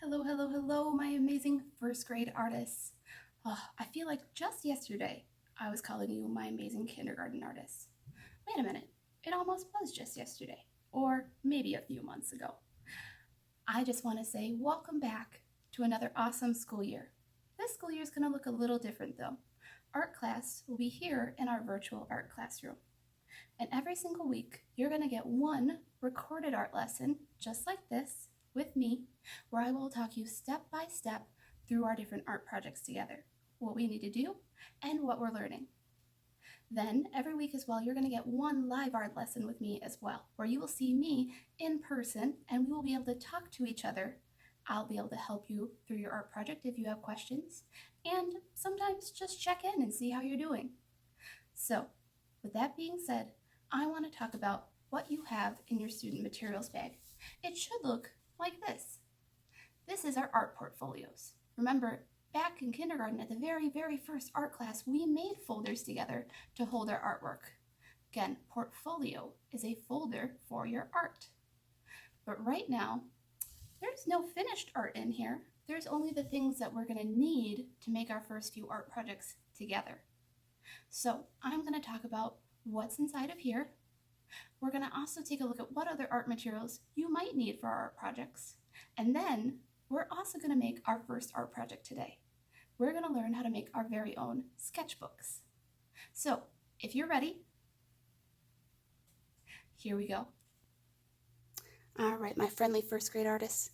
Hello, hello, hello, my amazing first grade artists. I feel like just yesterday I was calling you my amazing kindergarten artists. Wait a minute, it almost was just yesterday, or maybe a few months ago. I just want to say welcome back to another awesome school year. This school year is going to look a little different though. Art class will be here in our virtual art classroom. And every single week, you're going to get one recorded art lesson just like this with me, where I will talk you step by step through our different art projects together, what we need to do, and what we're learning. Then, every week as well, you're going to get one live art lesson with me as well, where you will see me in person and we will be able to talk to each other. I'll be able to help you through your art project if you have questions, and sometimes just check in and see how you're doing. So, with that being said, I want to talk about what you have in your student materials bag. It should look like this. This is our art portfolios. Remember, back in kindergarten at the very first art class, we made folders together to hold our artwork. Again, portfolio is a folder for your art. But right now, there's no finished art in here. There's only the things that we're going to need to make our first few art projects together. So I'm going to talk about what's inside of here. We're going to also take a look at what other art materials you might need for our art projects. And then we're also going to make our first art project today. We're going to learn how to make our very own sketchbooks. So if you're ready, here we go. All right, my friendly first grade artists,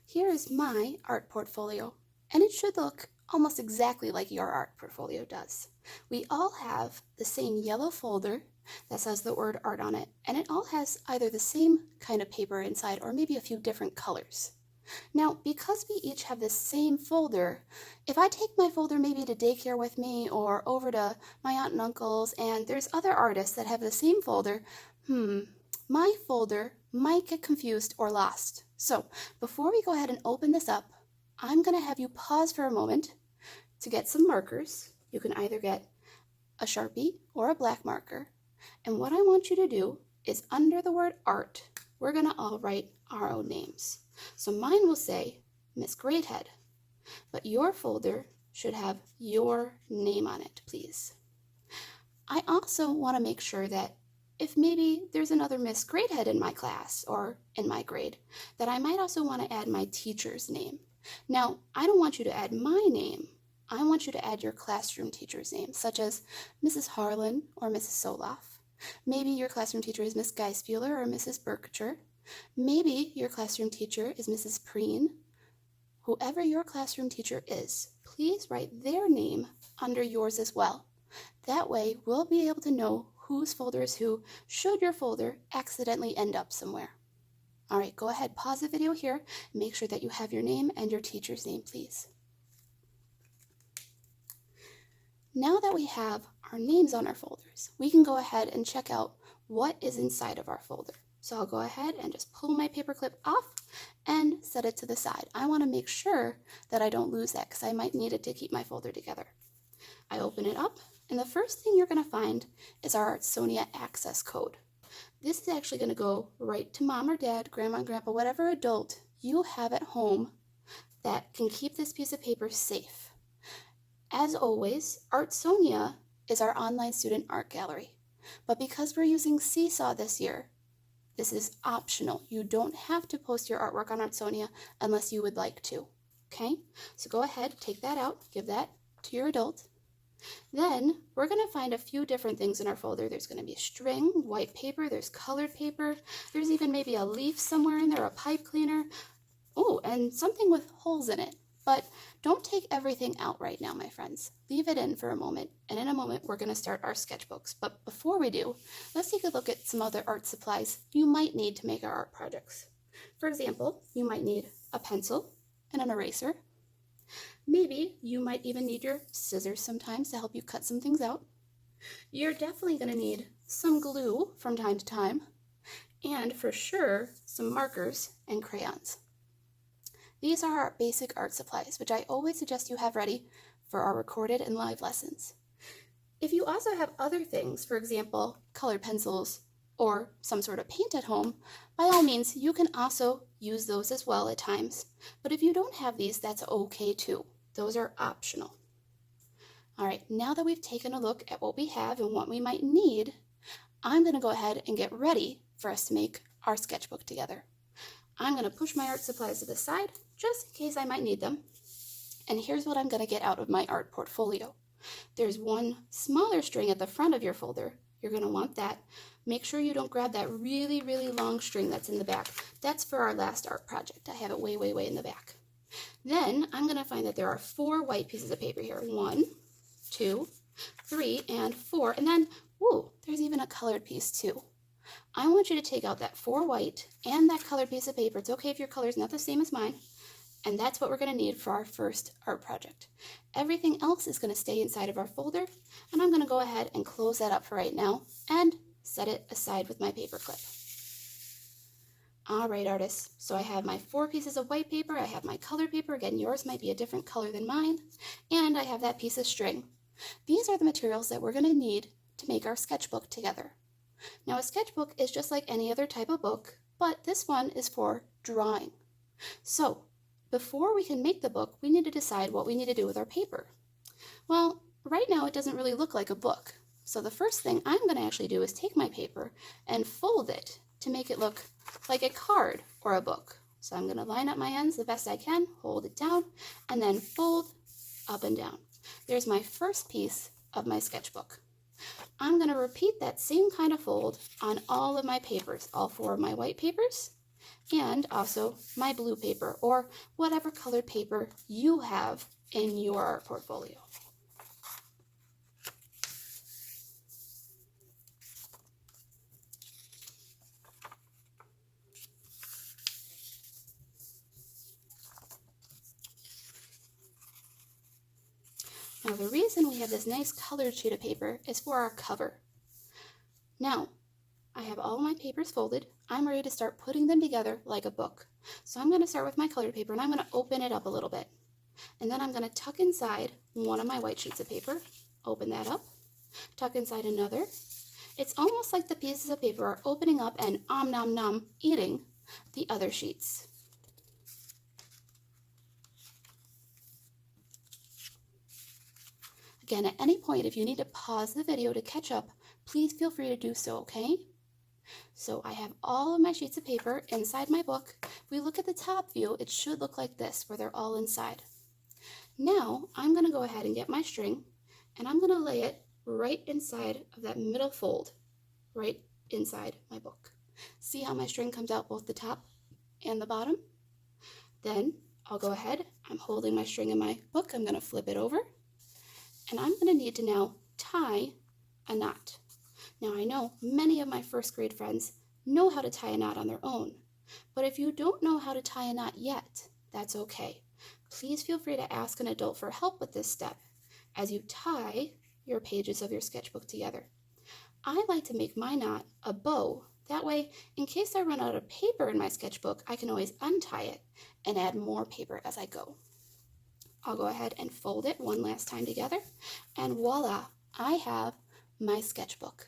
here is my art portfolio, and it should look almost exactly like your art portfolio does. We all have the same yellow folder that says the word art on it, and it all has either the same kind of paper inside or maybe a few different colors. Now, because we each have the same folder, if I take my folder maybe to daycare with me or over to my aunt and uncle's and there's other artists that have the same folder, my folder might get confused or lost. So before we go ahead and open this up, I'm going to have you pause for a moment to get some markers. You can either get a Sharpie or a black marker. And what I want you to do is under the word art, we're going to all write our own names. So mine will say Miss Greathead, but your folder should have your name on it, please. I also want to make sure that if maybe there's another Miss Greathead in my class or in my grade, that I might also want to add my teacher's name. Now, I don't want you to add my name. I want you to add your classroom teacher's name, such as Mrs. Harlan or Mrs. Soloff. Maybe your classroom teacher is Miss Geisbuehler or Mrs. Berkcher. Maybe your classroom teacher is Mrs. Preen. Whoever your classroom teacher is, please write their name under yours as well. That way, we'll be able to know whose folder is who should your folder accidentally end up somewhere. All right, go ahead, pause the video here. Make sure that you have your name and your teacher's name, please. Now that we have our names on our folders, we can go ahead and check out what is inside of our folder. So I'll go ahead and just pull my paper clip off and set it to the side. I want to make sure that I don't lose that because I might need it to keep my folder together. I open it up, and the first thing you're going to find is our Artsonia access code. This is actually going to go right to mom or dad, grandma and grandpa, whatever adult you have at home that can keep this piece of paper safe. As always, Artsonia is our online student art gallery, but because we're using Seesaw this year, this is optional. You don't have to post your artwork on Artsonia unless you would like to, okay? So go ahead, take that out, give that to your adult. Then we're going to find a few different things in our folder. There's going to be string, white paper, there's colored paper, there's even maybe a leaf somewhere in there, a pipe cleaner, oh, and something with holes in it. But don't take everything out right now, my friends. Leave it in for a moment, and in a moment we're going to start our sketchbooks. But before we do, let's take a look at some other art supplies you might need to make our art projects. For example, you might need a pencil and an eraser. Maybe you might even need your scissors sometimes to help you cut some things out. You're definitely going to need some glue from time to time, and for sure, some markers and crayons. These are our basic art supplies, which I always suggest you have ready for our recorded and live lessons. If you also have other things, for example, colored pencils or some sort of paint at home, by all means, you can also use those as well at times. But if you don't have these, that's okay too. Those are optional. All right, now that we've taken a look at what we have and what we might need, I'm going to go ahead and get ready for us to make our sketchbook together. I'm going to push my art supplies to the side just in case I might need them. And here's what I'm going to get out of my art portfolio. There's one smaller string at the front of your folder. You're going to want that. Make sure you don't grab that really, really long string that's in the back. That's for our last art project. I have it way, way, way in the back. Then I'm going to find that there are 4 white pieces of paper here. 1, 2, 3, and 4. And then, ooh, there's even a colored piece too. I want you to take out that 4 white and that colored piece of paper. It's okay if your color is not the same as mine. And that's what we're going to need for our first art project. Everything else is going to stay inside of our folder, and I'm going to go ahead and close that up for right now and set it aside with my paper clip. All right, artists, so I have my 4 pieces of white paper, I have my colored paper, again, yours might be a different color than mine, and I have that piece of string. These are the materials that we're going to need to make our sketchbook together. Now, a sketchbook is just like any other type of book, but this one is for drawing. So, before we can make the book, we need to decide what we need to do with our paper. Well, right now it doesn't really look like a book. So the first thing I'm going to actually do is take my paper and fold it to make it look like a card or a book. So I'm going to line up my ends the best I can, hold it down, and then fold up and down. There's my first piece of my sketchbook. I'm going to repeat that same kind of fold on all of my papers, all 4 of my white papers, and also my blue paper, or whatever colored paper you have in your art portfolio. Now, the reason we have this nice colored sheet of paper is for our cover. Now, I have all my papers folded. I'm ready to start putting them together like a book. So I'm going to start with my colored paper, and I'm going to open it up a little bit. And then I'm going to tuck inside one of my white sheets of paper, open that up, tuck inside another. It's almost like the pieces of paper are opening up and nom nom eating the other sheets. Again, at any point, if you need to pause the video to catch up, please feel free to do so, okay? So I have all of my sheets of paper inside my book. If we look at the top view, it should look like this, where they're all inside. Now, I'm going to go ahead and get my string, and I'm going to lay it right inside of that middle fold, right inside my book. See how my string comes out both the top and the bottom? Then I'll go ahead, I'm holding my string in my book, I'm going to flip it over, and I'm going to need to now tie a knot. Now, I know many of my first grade friends know how to tie a knot on their own, but if you don't know how to tie a knot yet, that's okay. Please feel free to ask an adult for help with this step as you tie your pages of your sketchbook together. I like to make my knot a bow. That way, in case I run out of paper in my sketchbook, I can always untie it and add more paper as I go. I'll go ahead and fold it one last time together, and voila, I have my sketchbook.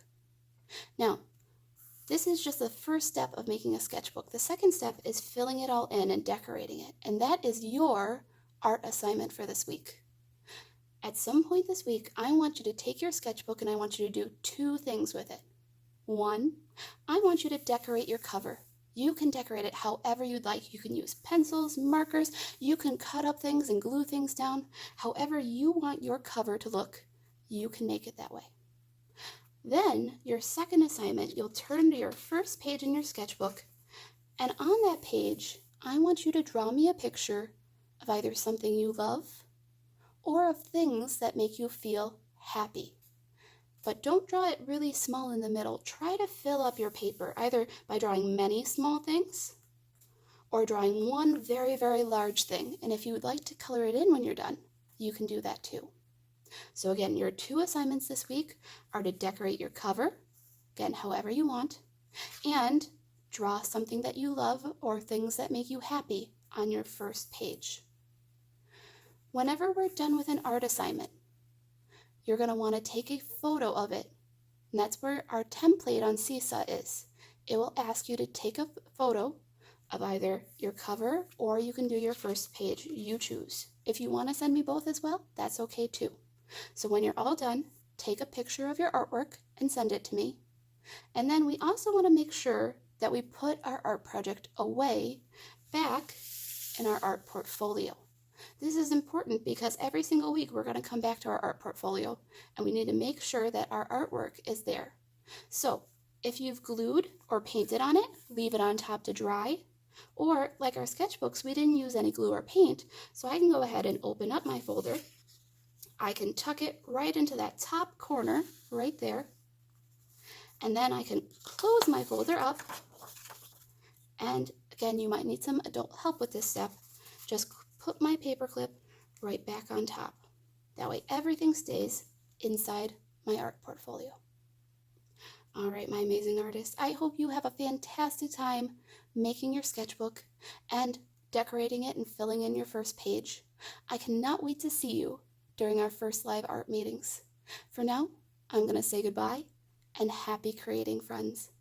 Now, this is just the first step of making a sketchbook. The second step is filling it all in and decorating it, and that is your art assignment for this week. At some point this week, I want you to take your sketchbook and I want you to do 2 things with it. 1, I want you to decorate your cover. You can decorate it however you'd like. You can use pencils, markers, you can cut up things and glue things down. However you want your cover to look, you can make it that way. Then, your second assignment, you'll turn to your first page in your sketchbook, and on that page, I want you to draw me a picture of either something you love or of things that make you feel happy. But don't draw it really small in the middle. Try to fill up your paper, either by drawing many small things or drawing one very, very large thing. And if you would like to color it in when you're done, you can do that too. So again, your 2 assignments this week are to decorate your cover, again, however you want, and draw something that you love or things that make you happy on your first page. Whenever we're done with an art assignment, you're going to want to take a photo of it And that's where our template on Seesaw is. It will ask you to take a photo of either your cover or you can do your first page. You choose. If you want to send me both as well, that's okay too. So when you're all done, take a picture of your artwork and send it to me. And then we also want to make sure that we put our art project away back in our art portfolio. This is important because every single week we're going to come back to our art portfolio and we need to make sure that our artwork is there. So if you've glued or painted on it, leave it on top to dry. Or like our sketchbooks, we didn't use any glue or paint, so I can go ahead and open up my folder. I can tuck it right into that top corner right there. And then I can close my folder up. And again, you might need some adult help with this step. Just put my paper clip right back on top. That way everything stays inside my art portfolio. All right, my amazing artists, I hope you have a fantastic time making your sketchbook and decorating it and filling in your first page. I cannot wait to see you during our first live art meetings. For now, I'm going to say goodbye and happy creating, friends.